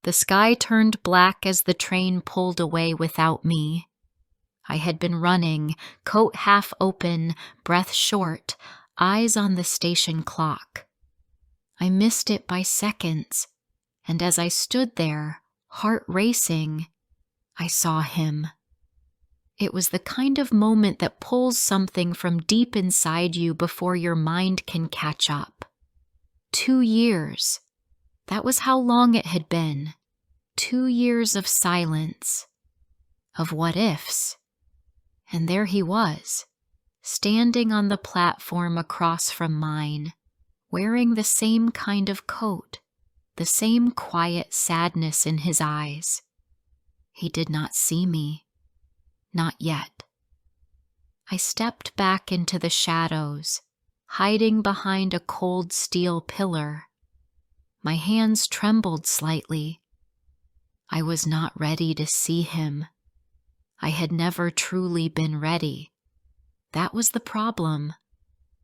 The sky turned black as the train pulled away without me. I had been running, coat half open, breath short, eyes on the station clock. I missed it by seconds, and as I stood there, heart racing, I saw him. It was the kind of moment that pulls something from deep inside you before your mind can catch up. 2 years. That was how long it had been. 2 years of silence, of what ifs. And there he was, standing on the platform across from mine, wearing the same kind of coat, the same quiet sadness in his eyes. He did not see me. Not yet. I stepped back into the shadows, hiding behind a cold steel pillar. My hands trembled slightly. I was not ready to see him. I had never truly been ready. That was the problem.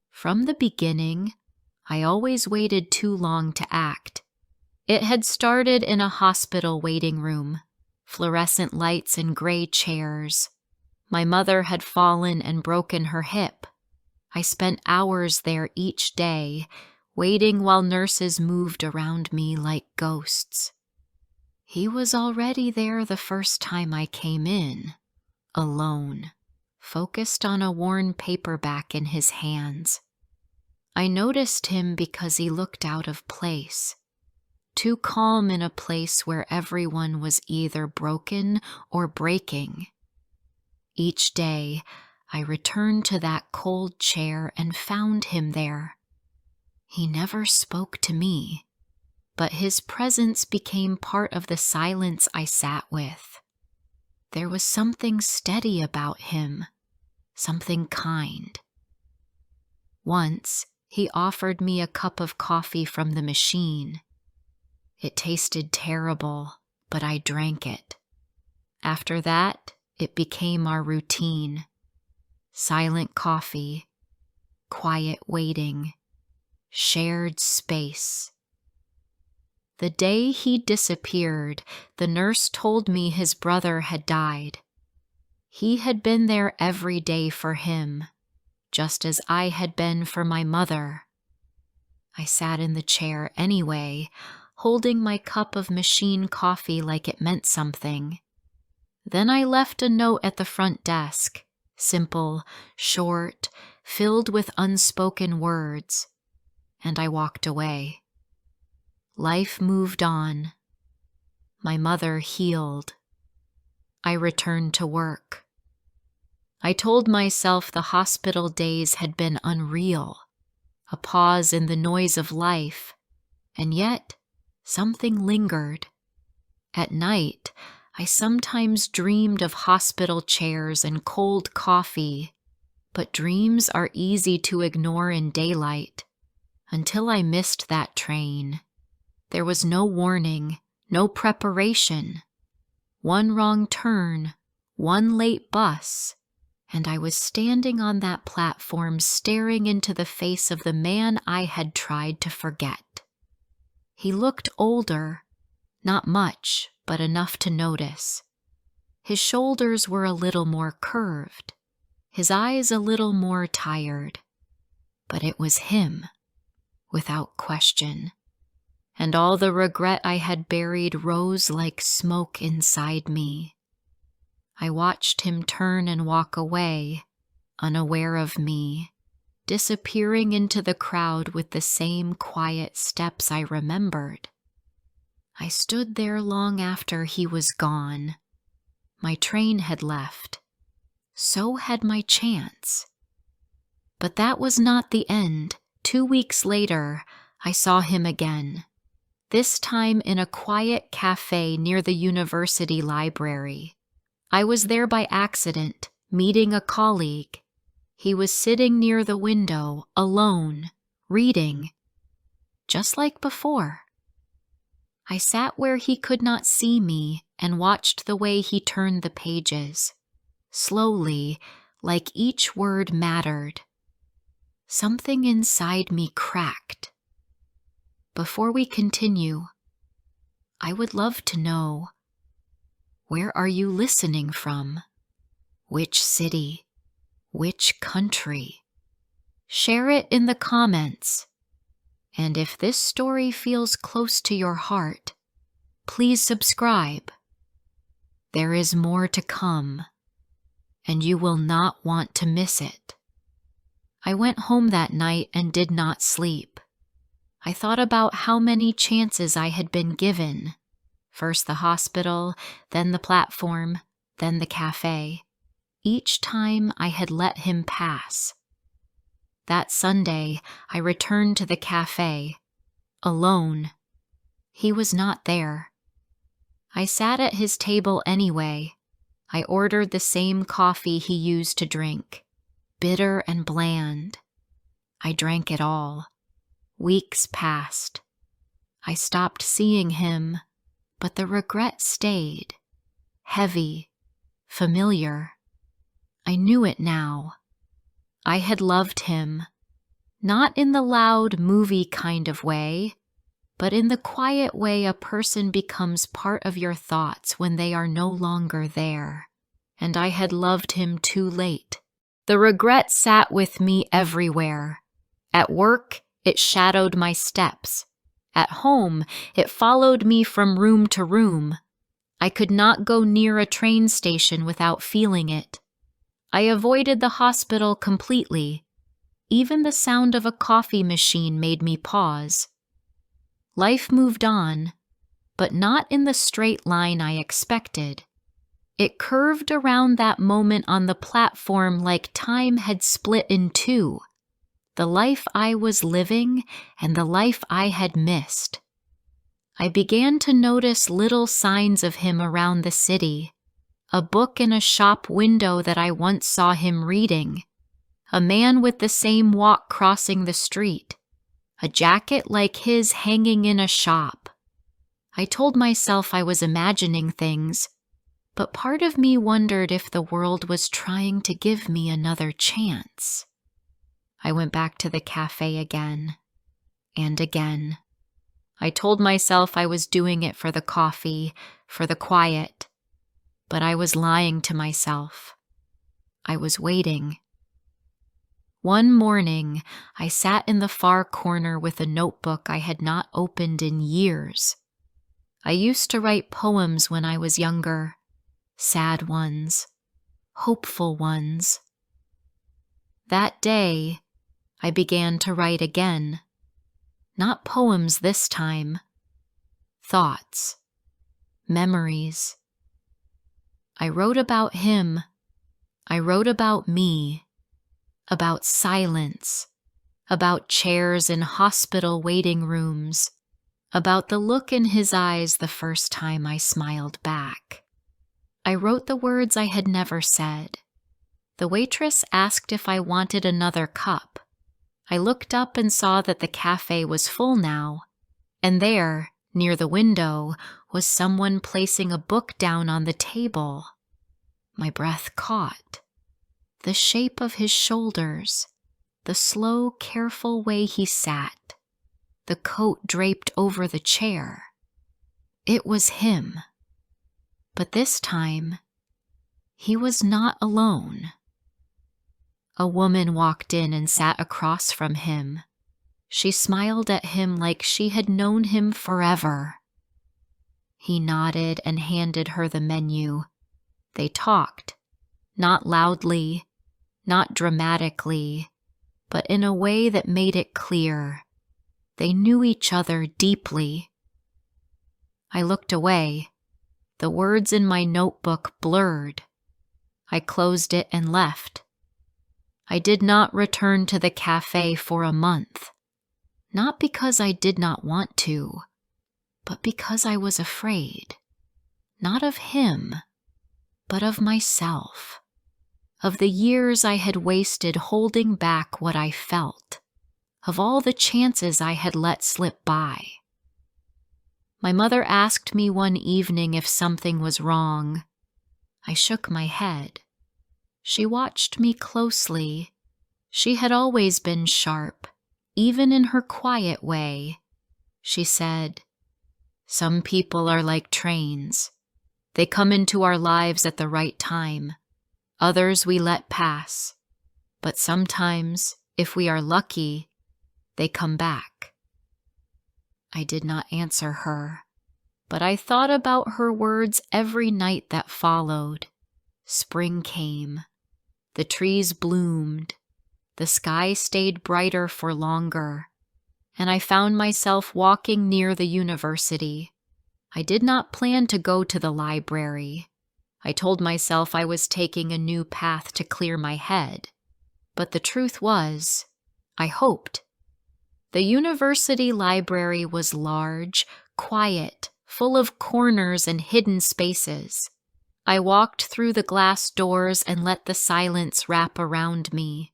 From the beginning, I always waited too long to act. It had started in a hospital waiting room, fluorescent lights and gray chairs. My mother had fallen and broken her hip. I spent hours there each day, waiting while nurses moved around me like ghosts. He was already there the first time I came in, alone, focused on a worn paperback in his hands. I noticed him because he looked out of place, too calm in a place where everyone was either broken or breaking. Each day, I returned to that cold chair and found him there. He never spoke to me, but his presence became part of the silence I sat with. There was something steady about him, something kind. Once, he offered me a cup of coffee from the machine. It tasted terrible, but I drank it. After that, it became our routine. Silent coffee, quiet waiting, shared space. The day he disappeared, the nurse told me his brother had died. He had been there every day for him, just as I had been for my mother. I sat in the chair anyway, holding my cup of machine coffee like it meant something. Then I left a note at the front desk, simple, short, filled with unspoken words, and I walked away. Life moved on. My mother healed. I returned to work. I told myself the hospital days had been unreal, a pause in the noise of life, and yet something lingered. At night, I sometimes dreamed of hospital chairs and cold coffee, but dreams are easy to ignore in daylight. Until I missed that train. There was no warning, no preparation. One wrong turn, one late bus, and I was standing on that platform staring into the face of the man I had tried to forget. He looked older, not much, but enough to notice. His shoulders were a little more curved, his eyes a little more tired. But it was him, without question. And all the regret I had buried rose like smoke inside me. I watched him turn and walk away, unaware of me, disappearing into the crowd with the same quiet steps I remembered. I stood there long after he was gone. My train had left. So had my chance. But that was not the end. 2 weeks later, I saw him again. This time in a quiet cafe near the university library. I was there by accident, meeting a colleague. He was sitting near the window, alone, reading. Just like before. I sat where he could not see me and watched the way he turned the pages. Slowly, like each word mattered. Something inside me cracked. Before we continue, I would love to know. Where are you listening from? Which city? Which country? Share it in the comments. And if this story feels close to your heart, please subscribe. There is more to come, and you will not want to miss it. I went home that night and did not sleep. I thought about how many chances I had been given. First the hospital, then the platform, then the cafe. Each time I had let him pass. That Sunday, I returned to the cafe, alone. He was not there. I sat at his table anyway. I ordered the same coffee he used to drink, bitter and bland. I drank it all. Weeks passed. I stopped seeing him, but the regret stayed, heavy, familiar. I knew it now. I had loved him, not in the loud movie kind of way, but in the quiet way a person becomes part of your thoughts when they are no longer there. And I had loved him too late. The regret sat with me everywhere. At work, it shadowed my steps. At home, it followed me from room to room. I could not go near a train station without feeling it. I avoided the hospital completely. Even the sound of a coffee machine made me pause. Life moved on, but not in the straight line I expected. It curved around that moment on the platform like time had split in two. The life I was living and the life I had missed. I began to notice little signs of him around the city. A book in a shop window that I once saw him reading. A man with the same walk crossing the street. A jacket like his hanging in a shop. I told myself I was imagining things, but part of me wondered if the world was trying to give me another chance. I went back to the cafe again, and again. I told myself I was doing it for the coffee, for the quiet, but I was lying to myself. I was waiting. One morning, I sat in the far corner with a notebook I had not opened in years. I used to write poems when I was younger, sad ones, hopeful ones. That day, I began to write again. Not poems this time. Thoughts. Memories. I wrote about him. I wrote about me. About silence. About chairs in hospital waiting rooms. About the look in his eyes the first time I smiled back. I wrote the words I had never said. The waitress asked if I wanted another cup. I looked up and saw that the cafe was full now, and there, near the window, was someone placing a book down on the table. My breath caught. The shape of his shoulders, the slow, careful way he sat, the coat draped over the chair. It was him. But this time, he was not alone. A woman walked in and sat across from him. She smiled at him like she had known him forever. He nodded and handed her the menu. They talked, not loudly, not dramatically, but in a way that made it clear. They knew each other deeply. I looked away. The words in my notebook blurred. I closed it and left. I did not return to the cafe for a month. Not because I did not want to, but because I was afraid. Not of him, but of myself. Of the years I had wasted holding back what I felt. Of all the chances I had let slip by. My mother asked me one evening if something was wrong. I shook my head. She watched me closely. She had always been sharp, even in her quiet way. She said, Some people are like trains. They come into our lives at the right time. Others we let pass. But sometimes, if we are lucky, they come back. I did not answer her, but I thought about her words every night that followed. Spring came. The trees bloomed. The sky stayed brighter for longer, and I found myself walking near the university. I did not plan to go to the library. I told myself I was taking a new path to clear my head, but the truth was, I hoped. The university library was large, quiet, full of corners and hidden spaces. I walked through the glass doors and let the silence wrap around me.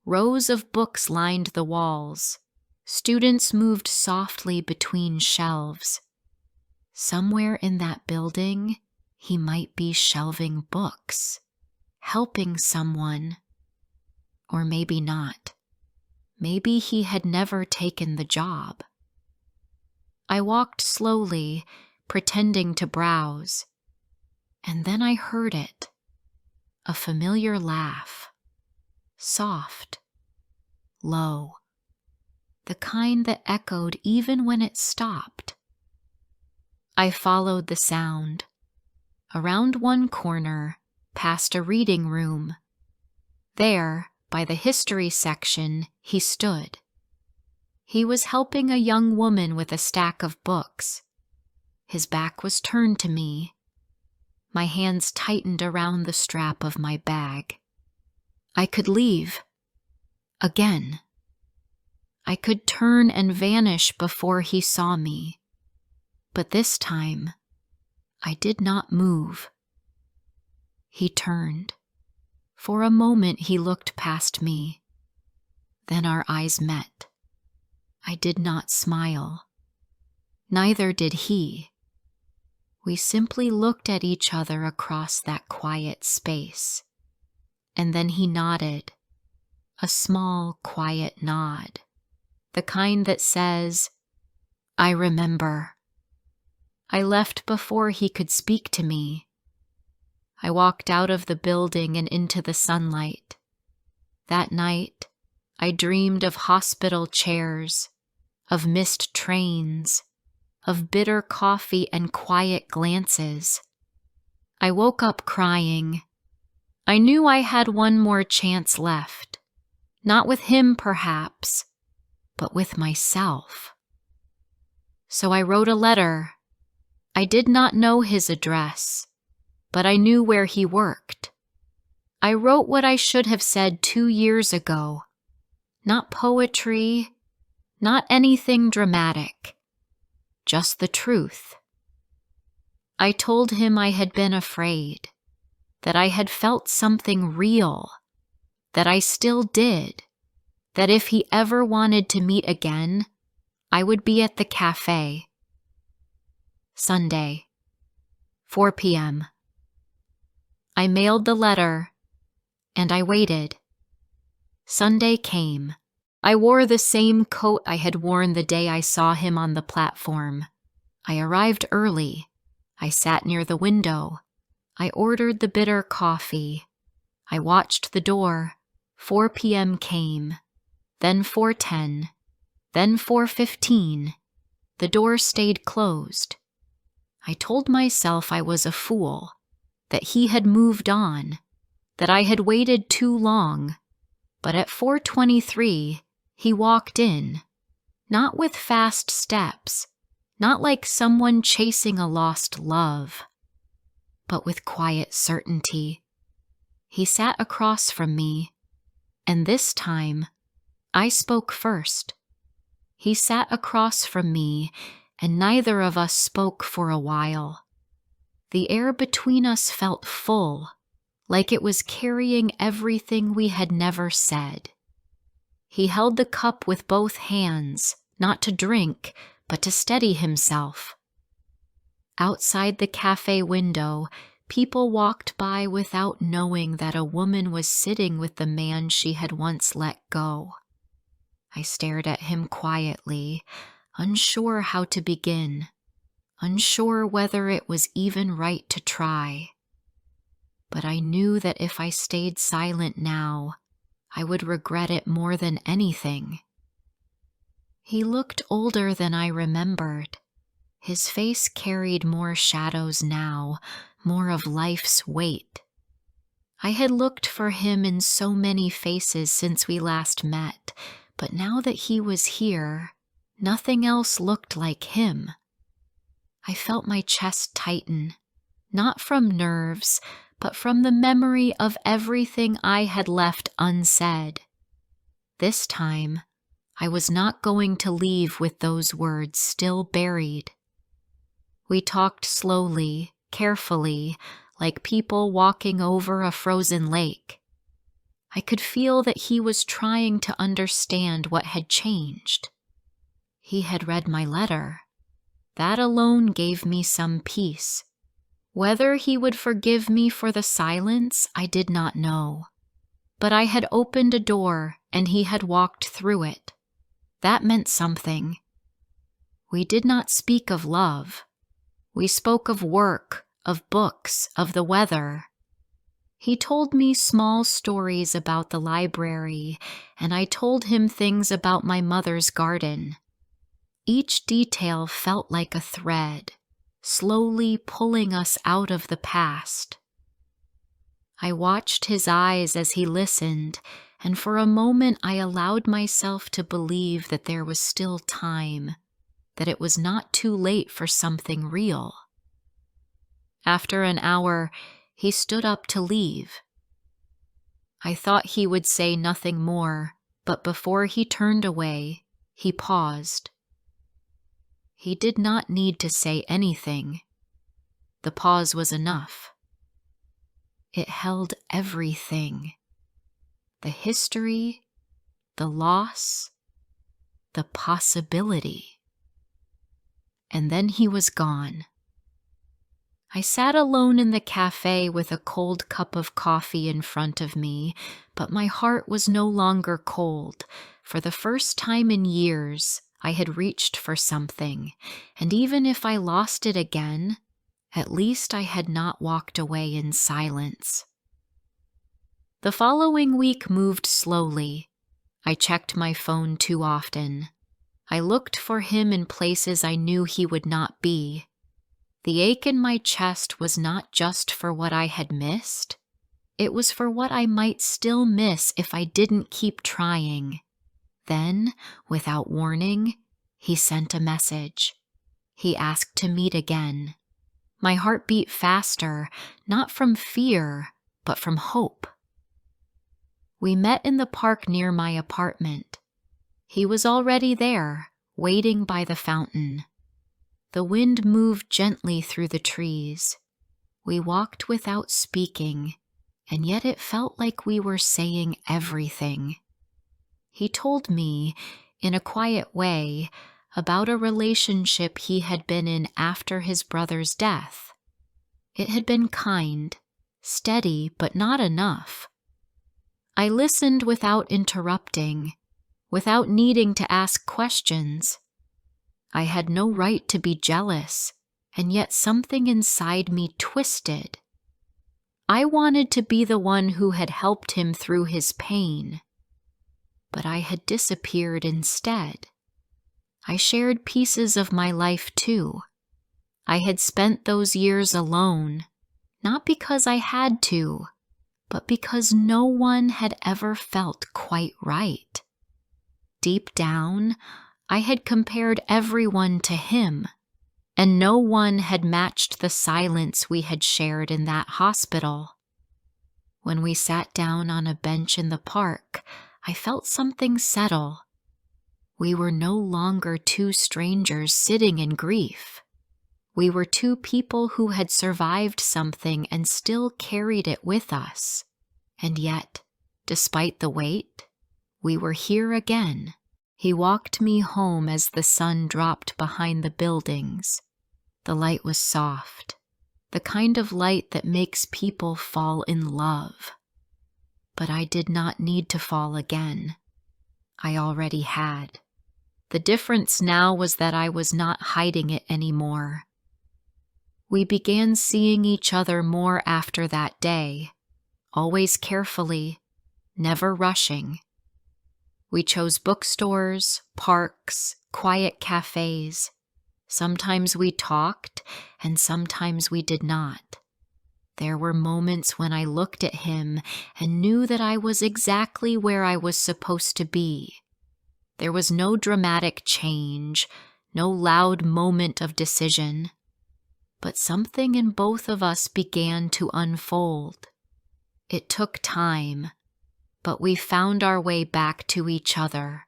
Rows of books lined the walls. Students moved softly between shelves. Somewhere in that building, he might be shelving books, helping someone. Or maybe not. Maybe he had never taken the job. I walked slowly, pretending to browse. And then I heard it. A familiar laugh. Soft. Low. The kind that echoed even when it stopped. I followed the sound. Around one corner, past a reading room. There, by the history section, he stood. He was helping a young woman with a stack of books. His back was turned to me. My hands tightened around the strap of my bag. I could leave. Again. I could turn and vanish before he saw me. But this time, I did not move. He turned. For a moment he looked past me. Then our eyes met. I did not smile. Neither did he. We simply looked at each other across that quiet space. And then he nodded. A small, quiet nod. The kind that says, I remember. I left before he could speak to me. I walked out of the building and into the sunlight. That night, I dreamed of hospital chairs, of missed trains, of bitter coffee and quiet glances. I woke up crying. I knew I had one more chance left. Not with him, perhaps, but with myself. So I wrote a letter. I did not know his address, but I knew where he worked. I wrote what I should have said 2 years ago. Not poetry, not anything dramatic, just the truth. I told him I had been afraid, that I had felt something real, that I still did, that if he ever wanted to meet again, I would be at the cafe. Sunday, 4 p.m. I mailed the letter, and I waited. Sunday came. I wore the same coat I had worn the day I saw him on the platform. I arrived early. I sat near the window. I ordered the bitter coffee. I watched the door. 4 p.m. came, then 4:10, then 4:15. The door stayed closed. I told myself I was a fool, that he had moved on, that I had waited too long, but at 4:23, he walked in, not with fast steps, not like someone chasing a lost love, but with quiet certainty. He sat across from me, and this time, I spoke first. He sat across from me, and neither of us spoke for a while. The air between us felt full, like it was carrying everything we had never said. He held the cup with both hands, not to drink, but to steady himself. Outside the cafe window, people walked by without knowing that a woman was sitting with the man she had once let go. I stared at him quietly, unsure how to begin, unsure whether it was even right to try. But I knew that if I stayed silent now, I would regret it more than anything. He looked older than I remembered. His face carried more shadows now, more of life's weight. I had looked for him in so many faces since we last met, but now that he was here, nothing else looked like him. I felt my chest tighten, not from nerves, but from the memory of everything I had left unsaid. This time, I was not going to leave with those words still buried. We talked slowly, carefully, like people walking over a frozen lake. I could feel that he was trying to understand what had changed. He had read my letter. That alone gave me some peace. Whether he would forgive me for the silence, I did not know. But I had opened a door and he had walked through it. That meant something. We did not speak of love. We spoke of work, of books, of the weather. He told me small stories about the library, and I told him things about my mother's garden. Each detail felt like a thread, slowly pulling us out of the past. I watched his eyes as he listened, and for a moment I allowed myself to believe that there was still time, that it was not too late for something real. After an hour, he stood up to leave. I thought he would say nothing more, but before he turned away, he paused. He did not need to say anything. The pause was enough. It held everything. The history, the loss, the possibility. And then he was gone. I sat alone in the cafe with a cold cup of coffee in front of me, but my heart was no longer cold. For the first time in years, I had reached for something, and even if I lost it again, at least I had not walked away in silence. The following week moved slowly. I checked my phone too often. I looked for him in places I knew he would not be. The ache in my chest was not just for what I had missed. It was for what I might still miss if I didn't keep trying. Then, without warning, he sent a message. He asked to meet again. My heart beat faster, not from fear, but from hope. We met in the park near my apartment. He was already there, waiting by the fountain. The wind moved gently through the trees. We walked without speaking, and yet it felt like we were saying everything. He told me, in a quiet way, about a relationship he had been in after his brother's death. It had been kind, steady, but not enough. I listened without interrupting, without needing to ask questions. I had no right to be jealous, and yet something inside me twisted. I wanted to be the one who had helped him through his pain. But I had disappeared instead. I shared pieces of my life too. I had spent those years alone, not because I had to, but because no one had ever felt quite right. Deep down, I had compared everyone to him, and no one had matched the silence we had shared in that hospital. When we sat down on a bench in the park, I felt something settle. We were no longer two strangers sitting in grief. We were two people who had survived something and still carried it with us. And yet, despite the wait, we were here again. He walked me home as the sun dropped behind the buildings. The light was soft, the kind of light that makes people fall in love. But I did not need to fall again. I already had. The difference now was that I was not hiding it anymore. We began seeing each other more after that day, always carefully, never rushing. We chose bookstores, parks, quiet cafes. Sometimes we talked, and sometimes we did not. There were moments when I looked at him and knew that I was exactly where I was supposed to be. There was no dramatic change, no loud moment of decision. But something in both of us began to unfold. It took time, but we found our way back to each other.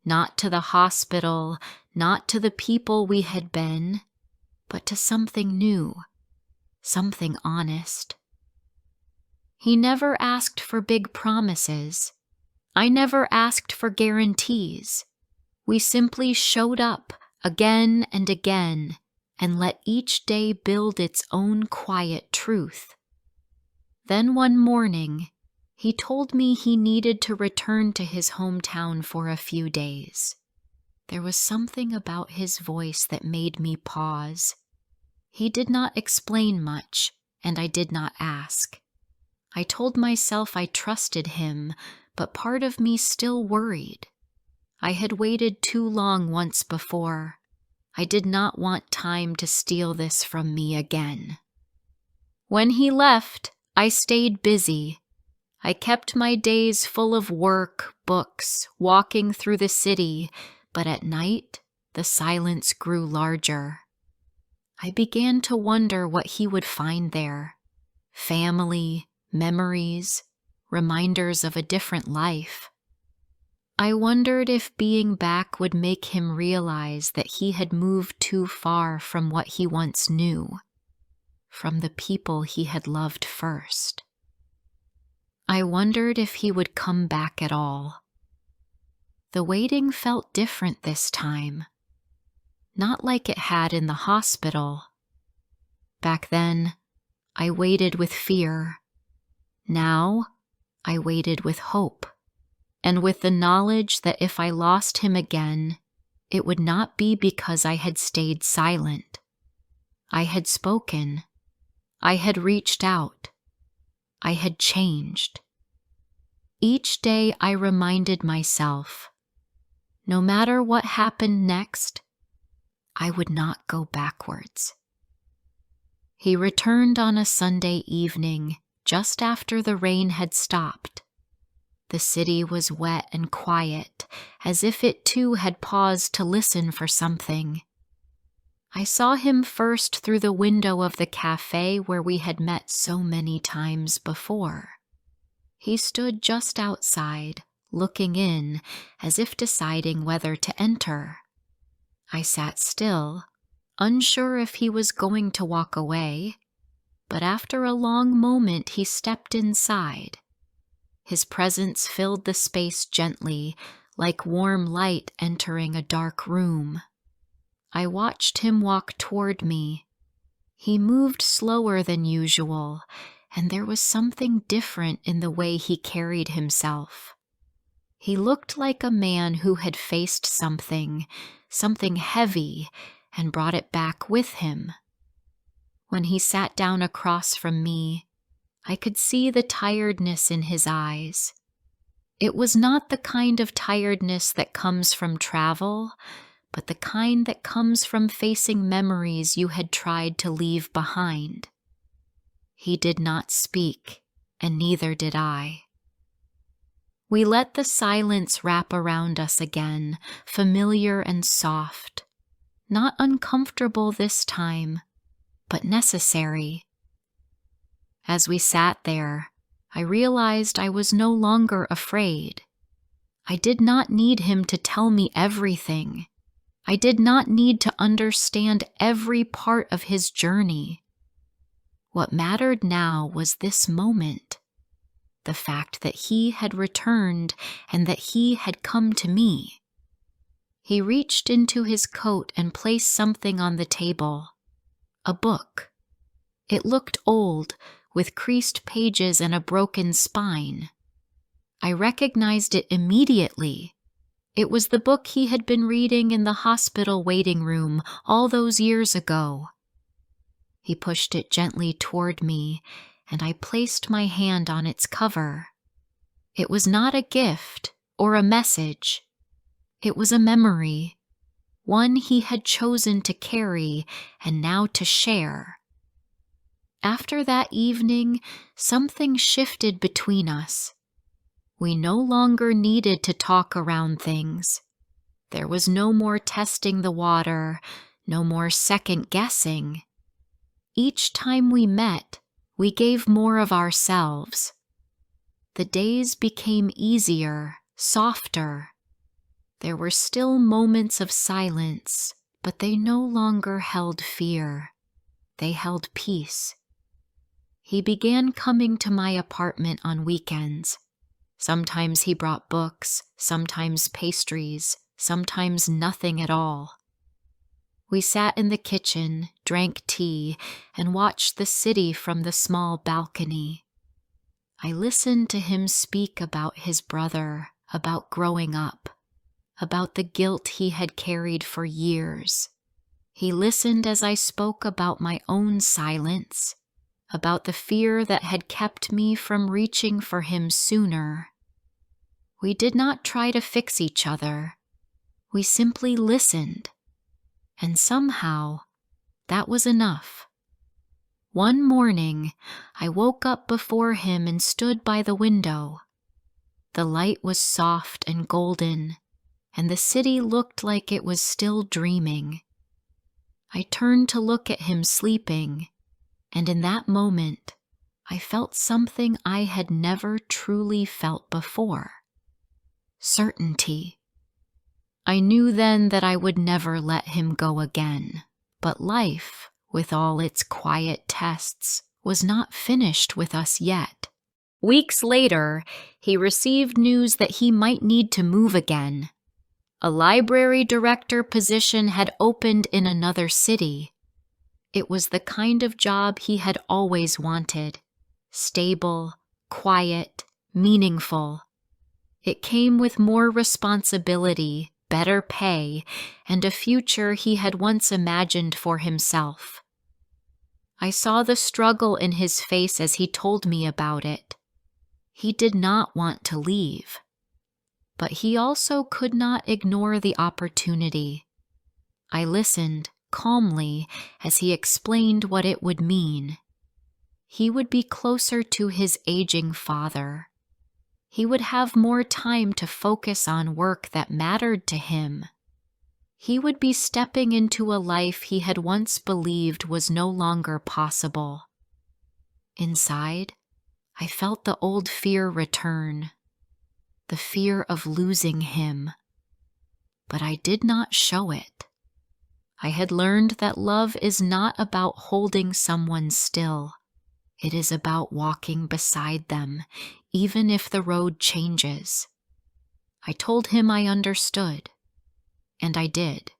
Not to the hospital, not to the people we had been, but to something new, something honest. He never asked for big promises. I never asked for guarantees. We simply showed up again and again and let each day build its own quiet truth. Then one morning, he told me he needed to return to his hometown for a few days. There was something about his voice that made me pause. He did not explain much, and I did not ask. I told myself I trusted him, but part of me still worried. I had waited too long once before. I did not want time to steal this from me again. When he left, I stayed busy. I kept my days full of work, books, walking through the city, but at night, the silence grew larger. I began to wonder what he would find there. Family, memories, reminders of a different life. I wondered if being back would make him realize that he had moved too far from what he once knew, from the people he had loved first. I wondered if he would come back at all. The waiting felt different this time, not like it had in the hospital. Back then, I waited with fear. Now, I waited with hope, and with the knowledge that if I lost him again, it would not be because I had stayed silent. I had spoken. I had reached out. I had changed. Each day I reminded myself, no matter what happened next, I would not go backwards. He returned on a Sunday evening, just after the rain had stopped. The city was wet and quiet, as if it too had paused to listen for something. I saw him first through the window of the cafe where we had met so many times before. He stood just outside, looking in, as if deciding whether to enter. I sat still, unsure if he was going to walk away, but after a long moment he stepped inside. His presence filled the space gently, like warm light entering a dark room. I watched him walk toward me. He moved slower than usual, and there was something different in the way he carried himself. He looked like a man who had faced something heavy, and brought it back with him. When he sat down across from me, I could see the tiredness in his eyes. It was not the kind of tiredness that comes from travel, but the kind that comes from facing memories you had tried to leave behind. He did not speak, and neither did I. We let the silence wrap around us again, familiar and soft. Not uncomfortable this time, but necessary. As we sat there, I realized I was no longer afraid. I did not need him to tell me everything. I did not need to understand every part of his journey. What mattered now was this moment, the fact that he had returned and that he had come to me. He reached into his coat and placed something on the table. A book. It looked old, with creased pages and a broken spine. I recognized it immediately. It was the book he had been reading in the hospital waiting room all those years ago. He pushed it gently toward me, and I placed my hand on its cover. It was not a gift or a message. It was a memory, one he had chosen to carry and now to share. After that evening, something shifted between us. We no longer needed to talk around things. There was no more testing the water, no more second guessing. Each time we met, we gave more of ourselves. The days became easier, softer. There were still moments of silence, but they no longer held fear. They held peace. He began coming to my apartment on weekends. Sometimes he brought books, sometimes pastries, sometimes nothing at all. We sat in the kitchen, drank tea, and watched the city from the small balcony. I listened to him speak about his brother, about growing up, about the guilt he had carried for years. He listened as I spoke about my own silence, about the fear that had kept me from reaching for him sooner. We did not try to fix each other. We simply listened. And somehow, that was enough. One morning, I woke up before him and stood by the window. The light was soft and golden, and the city looked like it was still dreaming. I turned to look at him sleeping, and in that moment, I felt something I had never truly felt before. Certainty. I knew then that I would never let him go again, but life, with all its quiet tests, was not finished with us yet. Weeks later, he received news that he might need to move again. A library director position had opened in another city. It was the kind of job he had always wanted. Stable, quiet, meaningful. It came with more responsibility, better pay, and a future he had once imagined for himself. I saw the struggle in his face as he told me about it. He did not want to leave, but he also could not ignore the opportunity. I listened calmly as he explained what it would mean. He would be closer to his aging father. He would have more time to focus on work that mattered to him. He would be stepping into a life he had once believed was no longer possible. Inside, I felt the old fear return, the fear of losing him. But I did not show it. I had learned that love is not about holding someone still. It is about walking beside them, even if the road changes. I told him I understood, and I did.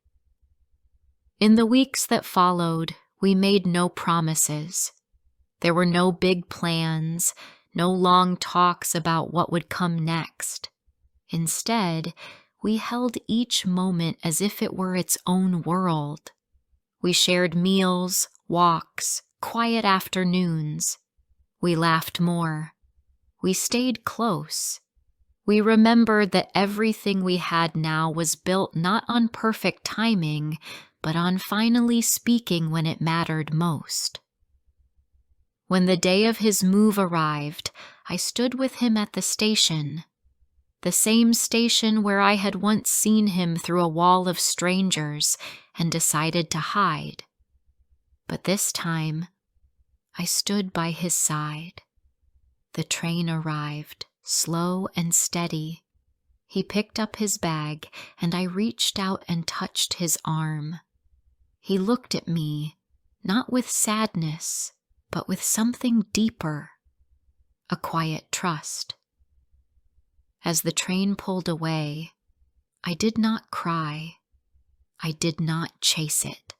In the weeks that followed, we made no promises. There were no big plans, no long talks about what would come next. Instead, we held each moment as if it were its own world. We shared meals, walks, quiet afternoons. We laughed more. We stayed close. We remembered that everything we had now was built not on perfect timing, but on finally speaking when it mattered most. When the day of his move arrived, I stood with him at the station where I had once seen him through a wall of strangers and decided to hide. But this time, I stood by his side. The train arrived, slow and steady. He picked up his bag, and I reached out and touched his arm. He looked at me, not with sadness, but with something deeper, a quiet trust. As the train pulled away, I did not cry. I did not chase it.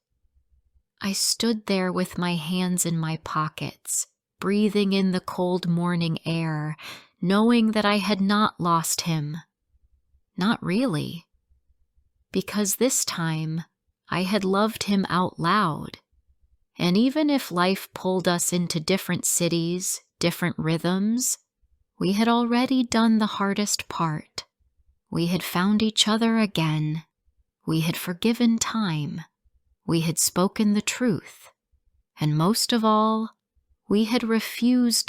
I stood there with my hands in my pockets, breathing in the cold morning air, knowing that I had not lost him. Not really. Because this time, I had loved him out loud, And even if life pulled us into different cities, different rhythms, we had already done the hardest part. We had found each other again. We had forgiven time. We had spoken the truth. And most of all, we had refused